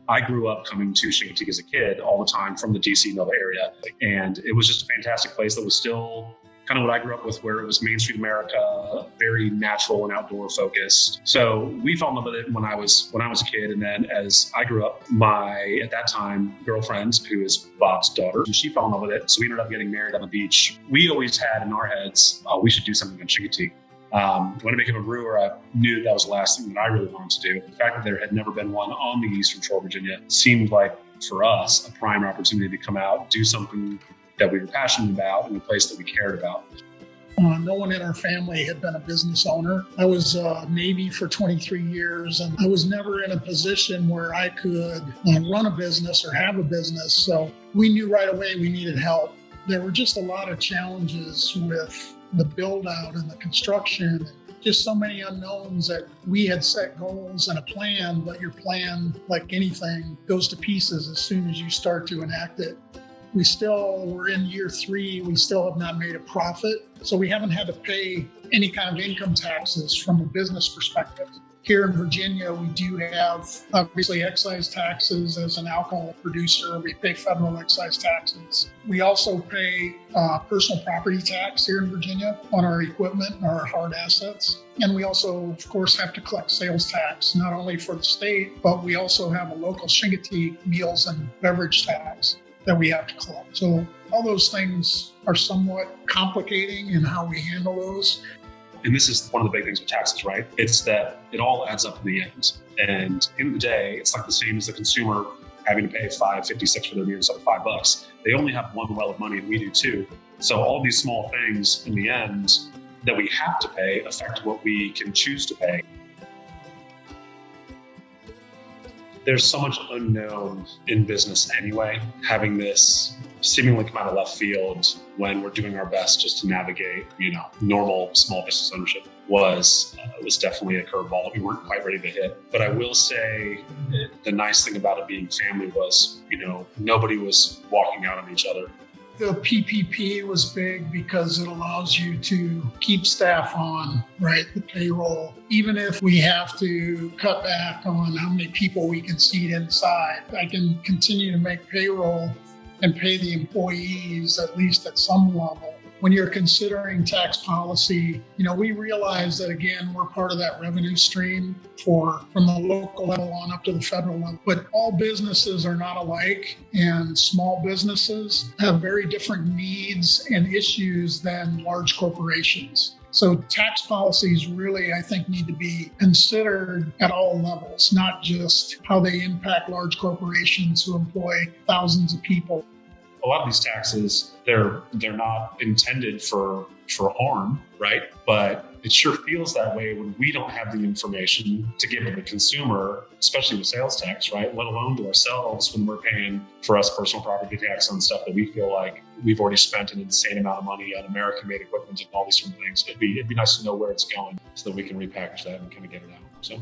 I grew up coming to Chincoteague as a kid all the time from the DC Nova area. And it was just a fantastic place that was still kind of what I grew up with, where it was Main Street America, very natural and outdoor focused. So we fell in love with it when I was a kid. And then as I grew up, my, at that time, girlfriend, who is Bob's daughter, she fell in love with it. So we ended up getting married on the beach. We always had in our heads, oh, we should do something in Chincoteague. When I became a brewer, I knew that was the last thing that I really wanted to do. The fact that there had never been one on the Eastern Shore of Virginia seemed like, for us, a prime opportunity to come out, do something that we were passionate about in a place that we cared about. No one in our family had been a business owner. I was Navy for 23 years, and I was never in a position where I could run a business or have a business. So we knew right away we needed help. There were just a lot of challenges with the build out and the construction, just so many unknowns that we had set goals and a plan, but your plan, like anything, goes to pieces as soon as you start to enact it. We still were in year 3. We still have not made a profit. So we haven't had to pay any kind of income taxes from a business perspective. Here in Virginia, we do have obviously excise taxes as an alcohol producer. We pay federal excise taxes. We also pay personal property tax here in Virginia on our equipment, our hard assets. And we also, of course, have to collect sales tax, not only for the state, but we also have a local Chincoteague meals and beverage tax that we have to collect. So all those things are somewhat complicating in how we handle those. And this is one of the big things with taxes, right? It's that it all adds up in the end. And in the day, it's like the same as the consumer having to pay $5.56 for their beer instead of $5. They only have one well of money, and we do too. So all these small things in the end that we have to pay affect what we can choose to pay. There's so much unknown in business anyway. Having this seemingly come out of left field when we're doing our best just to navigate, normal small business ownership was definitely a curveball that we weren't quite ready to hit. But I will say the nice thing about it being family was, nobody was walking out on each other. The PPP was big because it allows you to keep staff on, right? The payroll. Even if we have to cut back on how many people we can seat inside, I can continue to make payroll and pay the employees at least at some level. When you're considering tax policy, we realize that, again, we're part of that revenue stream from the local level on up to the federal level. But all businesses are not alike, and small businesses have very different needs and issues than large corporations. So tax policies really, I think, need to be considered at all levels, not just how they impact large corporations who employ thousands of people. A lot of these taxes, they're not intended for harm, right? But it sure feels that way when we don't have the information to give to the consumer, especially with sales tax, right? Let alone to ourselves when we're paying for us personal property tax on stuff that we feel like we've already spent an insane amount of money on American-made equipment and all these different things. It'd be nice to know where it's going so that we can repackage that and kind of get it out. So.